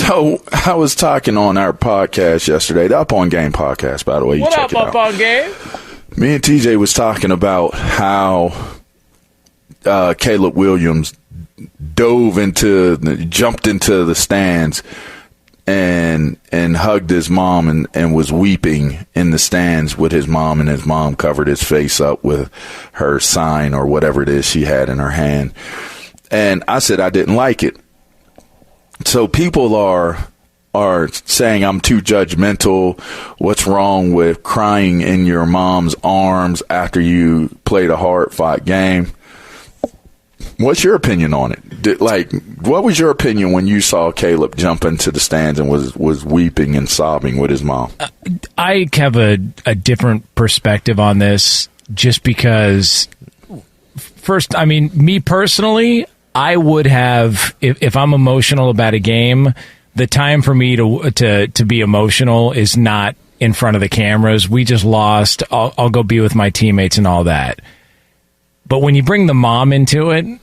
So I was talking on our podcast yesterday, the Up On Game podcast, by the way. What up, Up On Game? Me and TJ was talking about how Caleb Williams jumped into the stands and hugged his mom and was weeping in the stands with his mom, and his mom covered his face up with her sign or whatever it is she had in her hand. And I said I didn't like it. So people are saying I'm too judgmental. What's wrong with crying in your mom's arms after you played a hard-fought game? What's your opinion on it? What was your opinion when you saw Caleb jump into the stands and was weeping and sobbing with his mom? I have a different perspective on this, just because, first, I mean, me personally, I would have, if I'm emotional about a game, the time for me to be emotional is not in front of the cameras. We just lost. I'll go be with my teammates and all that. But when you bring the mom into it,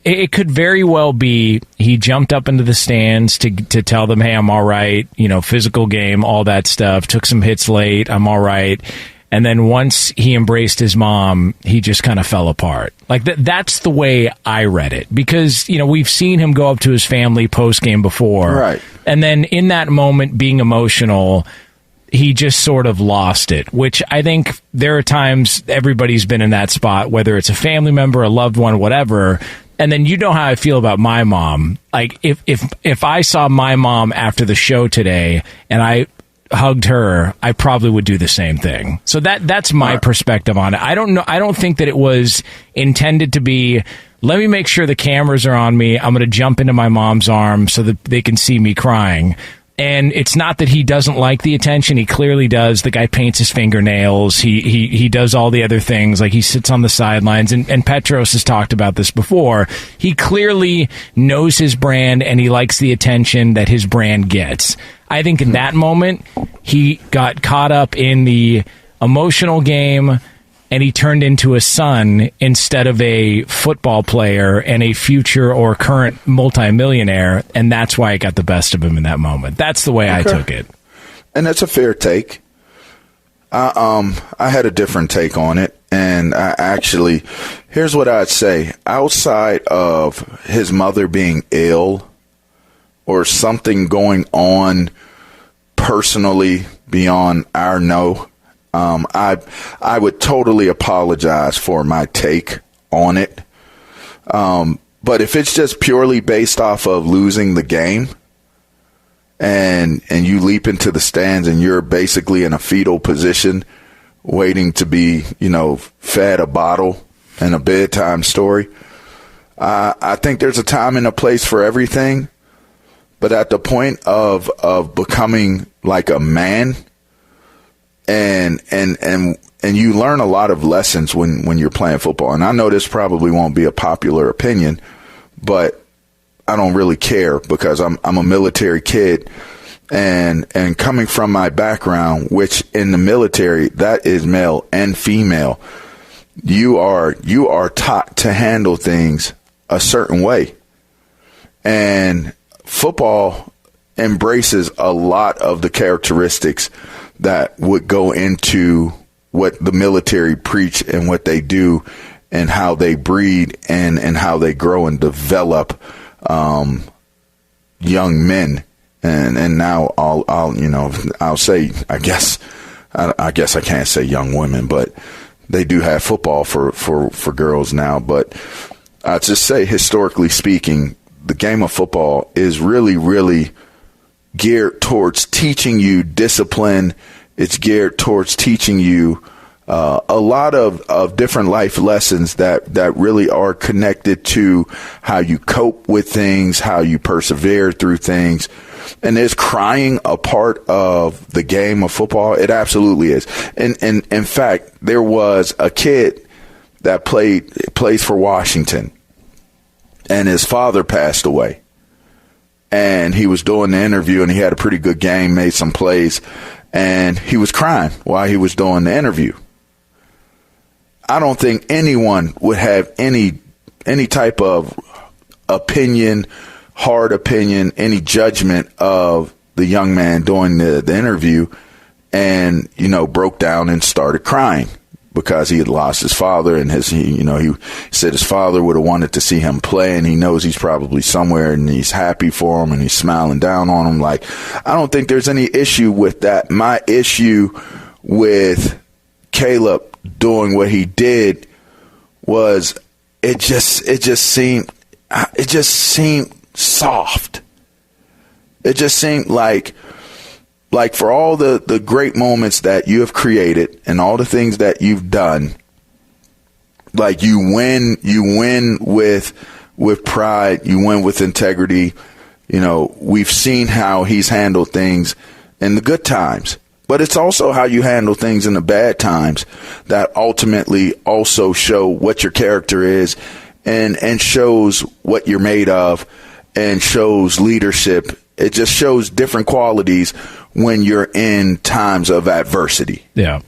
it could very well be he jumped up into the stands to tell them, hey, I'm all right, physical game, all that stuff, took some hits late, I'm all right. And then once he embraced his mom, he just kind of fell apart. That's the way I read it. Because, we've seen him go up to his family post-game before. Right. And then in that moment, being emotional, he just sort of lost it, which I think there are times everybody's been in that spot, whether it's a family member, a loved one, whatever. And then how I feel about my mom. If I saw my mom after the show today and I hugged her, I probably would do the same thing. So that's my perspective on it. I don't know. I don't think that it was intended to be, let me make sure the cameras are on me. I'm going to jump into my mom's arms so that they can see me crying. And it's not that he doesn't like the attention. He clearly does. The guy paints his fingernails. He does all the other things. He sits on the sidelines. And Petros has talked about this before. He clearly knows his brand, and he likes the attention that his brand gets. I think in that moment, he got caught up in the emotional game, and he turned into a son instead of a football player and a future or current multimillionaire, and that's why it got the best of him in that moment. That's the way I took it. And that's a fair take. I had a different take on it, and here's what I'd say. Outside of his mother being ill or something going on personally beyond our know, I would totally apologize for my take on it. But if it's just purely based off of losing the game and you leap into the stands and you're basically in a fetal position waiting to be, fed a bottle and a bedtime story, I think there's a time and a place for everything. But at the point of becoming like a man, and you learn a lot of lessons when you're playing football. And I know this probably won't be a popular opinion, but I don't really care because I'm a military kid, and coming from my background, which in the military, that is male and female, you are taught to handle things a certain way. And football embraces a lot of the characteristics that would go into what the military preach and what they do and how they breed and how they grow and develop young men. And now I'll say, I guess I can't say young women, but they do have football for girls now. But I just say, historically speaking, the game of football is really, really geared towards teaching you discipline. It's geared towards teaching you a lot of different life lessons that really are connected to how you cope with things, how you persevere through things. And is crying a part of the game of football? It absolutely is. And in fact, there was a kid that plays for Washington, and his father passed away. And he was doing the interview, and he had a pretty good game, made some plays, and he was crying while he was doing the interview. I don't think anyone would have any type of opinion hard opinion, any judgment of the young man during the interview, and, broke down and started crying because he had lost his father, and he said his father would have wanted to see him play, and he knows he's probably somewhere and he's happy for him and he's smiling down on him. Like, I don't think there's any issue with that. My issue with Caleb doing what he did was it just seemed soft. It just seemed like for all the great moments that you have created and all the things that you've done, like you win with pride, you win with integrity. We've seen how he's handled things in the good times, but it's also how you handle things in the bad times that ultimately also show what your character is and shows what you're made of and shows leadership. It just shows different qualities when you're in times of adversity. Yeah.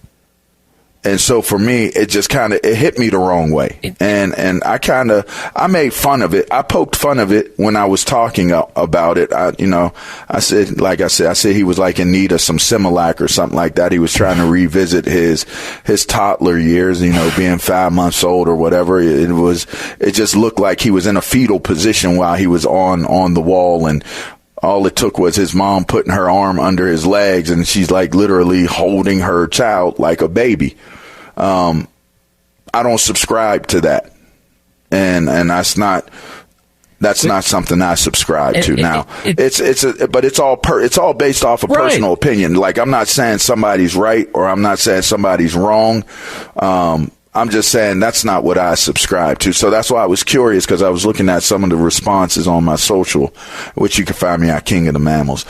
And so for me, it just it hit me the wrong way. And I made fun of it. I poked fun of it when I was talking about it. I said he was like in need of some Similac or something like that. He was trying to revisit his toddler years, being 5 months old or whatever. It just looked like he was in a fetal position while he was on the wall, and all it took was his mom putting her arm under his legs, and she's like literally holding her child like a baby. I don't subscribe to that. And that's not something I subscribe to. Now it's all based off of personal opinion. Like, I'm not saying somebody's right or I'm not saying somebody's wrong. I'm just saying that's not what I subscribe to. So that's why I was curious, because I was looking at some of the responses on my social, which you can find me at King of the Mammals.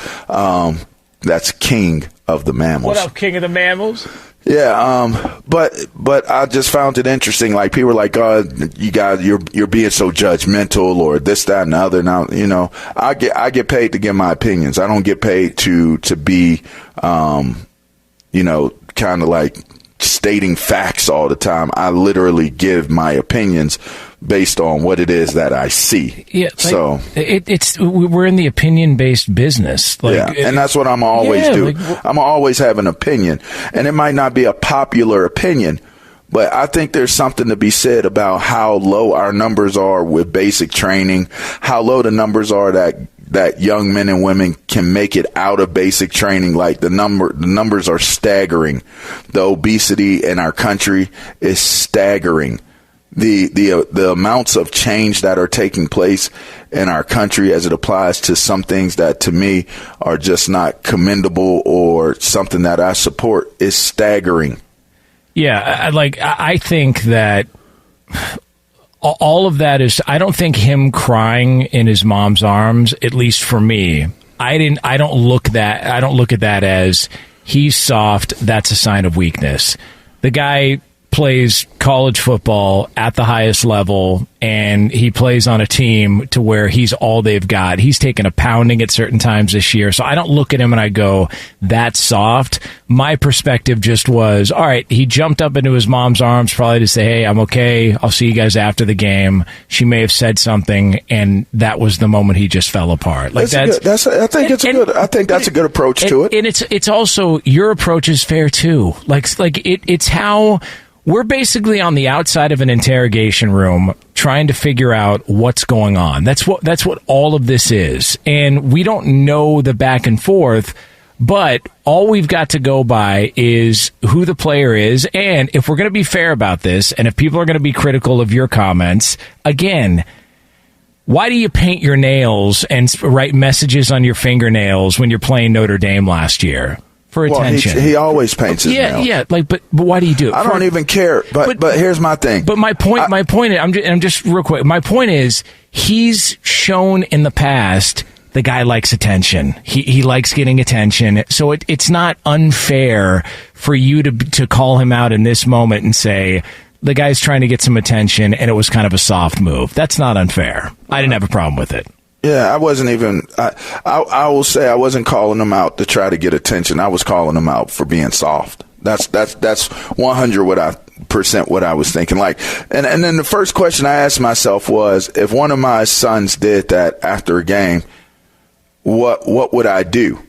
That's King of the Mammals. What up, King of the Mammals? Yeah, but I just found it interesting. Like, people were like, "Oh, you guys, you're being so judgmental," or this, that, and the other. Now, I get paid to give my opinions. I don't get paid to be, kind of like stating facts all the time. I literally give my opinions based on what it is that I see. Yeah, so we're in the opinion-based business. And that's what I'm always do. I'm always have an opinion, and it might not be a popular opinion, but I think there's something to be said about how low our numbers are with basic training, how low the numbers are that young men and women can make it out of basic training. Like, the numbers are staggering. The obesity in our country is staggering. The amounts of change that are taking place in our country as it applies to some things that to me are just not commendable or something that I support is staggering. Yeah, I think that all of that is, I don't think him crying in his mom's arms, at least for me, I don't look at that as he's soft, that's a sign of weakness. The guy plays college football at the highest level, and he plays on a team to where he's all they've got. He's taken a pounding at certain times this year, so I don't look at him and I go, that's soft. My perspective just was, all right, he jumped up into his mom's arms probably to say, hey, I'm okay, I'll see you guys after the game. She may have said something, and that was the moment he just fell apart. I think that's a good approach to it. And it's also, your approach is fair too. It's how we're basically on the outside of an interrogation room trying to figure out what's going on. That's what all of this is. And we don't know the back and forth, but all we've got to go by is who the player is. And if we're going to be fair about this, and if people are going to be critical of your comments, again, why do you paint your nails and write messages on your fingernails when you're playing Notre Dame last year? For attention. He always paints his nails. Yeah, but why do you do it? I don't even care. But here's my thing. But my point. I'm just real quick. My point is, he's shown in the past the guy likes attention. He likes getting attention. So it's not unfair for you to call him out in this moment and say, the guy's trying to get some attention, and it was kind of a soft move. That's not unfair. I didn't have a problem with it. Yeah, I wasn't even, I will say I wasn't calling him out to try to get attention. I was calling him out for being soft. That's 100% what I was thinking. Like, and then the first question I asked myself was, if one of my sons did that after a game, what would I do?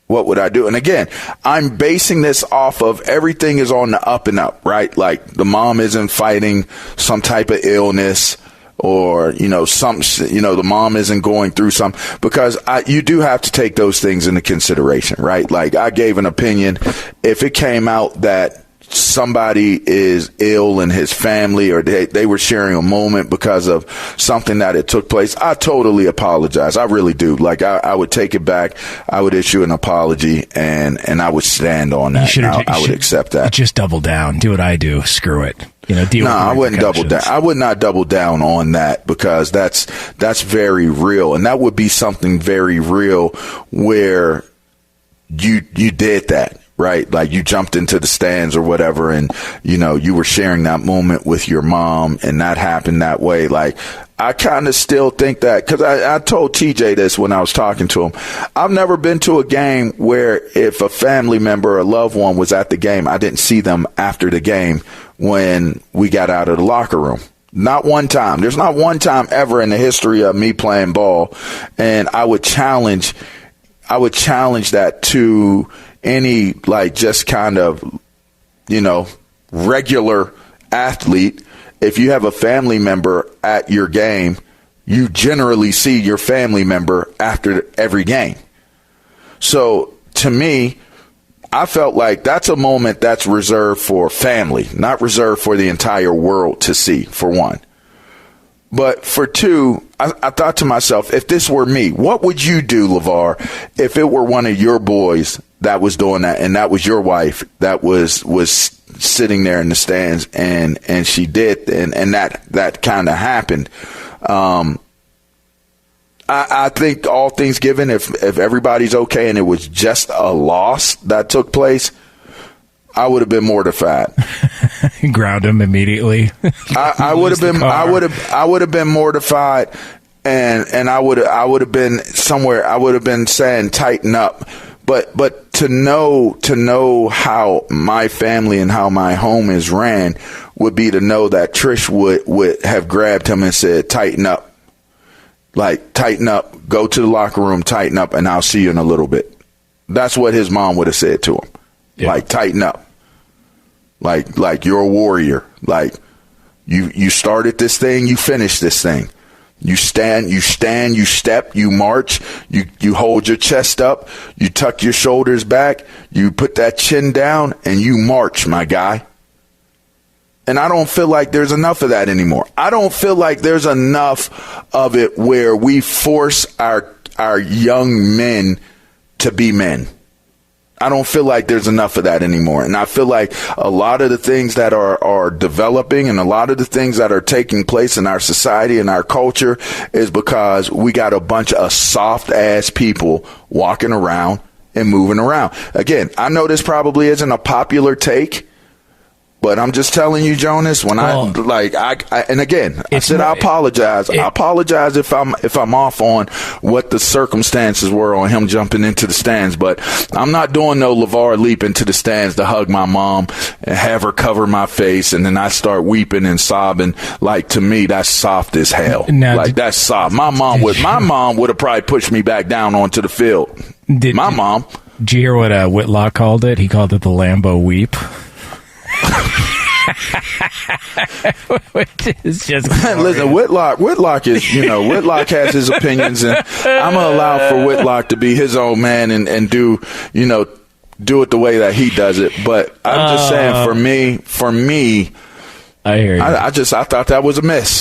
What would I do? And again, I'm basing this off of everything is on the up and up, right? Like the mom isn't fighting some type of illness, or, the mom isn't going through some, because you do have to take those things into consideration, right? Like I gave an opinion. If it came out that somebody is ill in his family, or they were sharing a moment because of something that it took place, I totally apologize. I really do. Like I would take it back. I would issue an apology, and I would stand on that. I would accept that. Just double down. Do what I do. Screw it. Deal with I wouldn't double down. I would not double down on that, because that's very real. And that would be something very real where you did that. Right? Like you jumped into the stands or whatever, and, you were sharing that moment with your mom, and that happened that way. Like, I kind of still think that, because I told TJ this when I was talking to him. I've never been to a game where if a family member or a loved one was at the game, I didn't see them after the game when we got out of the locker room. Not one time. There's not one time ever in the history of me playing ball. And I would challenge that to any, like, just kind of, regular athlete. If you have a family member at your game, you generally see your family member after every game. So to me, I felt like that's a moment that's reserved for family, not reserved for the entire world to see, for one. But for two, I thought to myself, if this were me, what would you do, LaVar, if it were one of your boys that was doing that, and that was your wife that was sitting there in the stands, and she did, and that kind of happened. I think all things given, if everybody's okay and it was just a loss that took place, I would have been mortified. Ground him immediately. I would have been mortified, and I would have been somewhere. I would have been saying, tighten up. But to know how my family and how my home is ran would be to know that Trish would have grabbed him and said, tighten up. Like, tighten up, go to the locker room, tighten up, and I'll see you in a little bit. That's what his mom would have said to him. Yeah. Like, tighten up. Like you're a warrior. Like, you started this thing, you finished this thing. You stand, you step, you march, you hold your chest up, you tuck your shoulders back, you put that chin down, and you march, my guy. And I don't feel like there's enough of that anymore. I don't feel like there's enough of it where we force our young men to be men. I don't feel like there's enough of that anymore. And I feel like a lot of the things that are developing and a lot of the things that are taking place in our society and our culture is because we got a bunch of soft-ass people walking around and moving around. Again, I know this probably isn't a popular take, but I'm just telling you, Jonas, when I apologize. I apologize if I'm off on what the circumstances were on him jumping into the stands, but I'm not doing no LaVar leap into the stands to hug my mom and have her cover my face, and then I start weeping and sobbing. Like, to me, that's soft as hell. Now, that's soft. My mom would have probably pushed me back down onto the field. Mom. Did you hear what Whitlock called it? He called it the Lambo weep. Which is just listen, Whitlock is, Whitlock has his opinions, and I'm gonna allow for Whitlock to be his own man and do it the way that he does it. But I'm just saying, for me, I hear you. I thought that was a miss.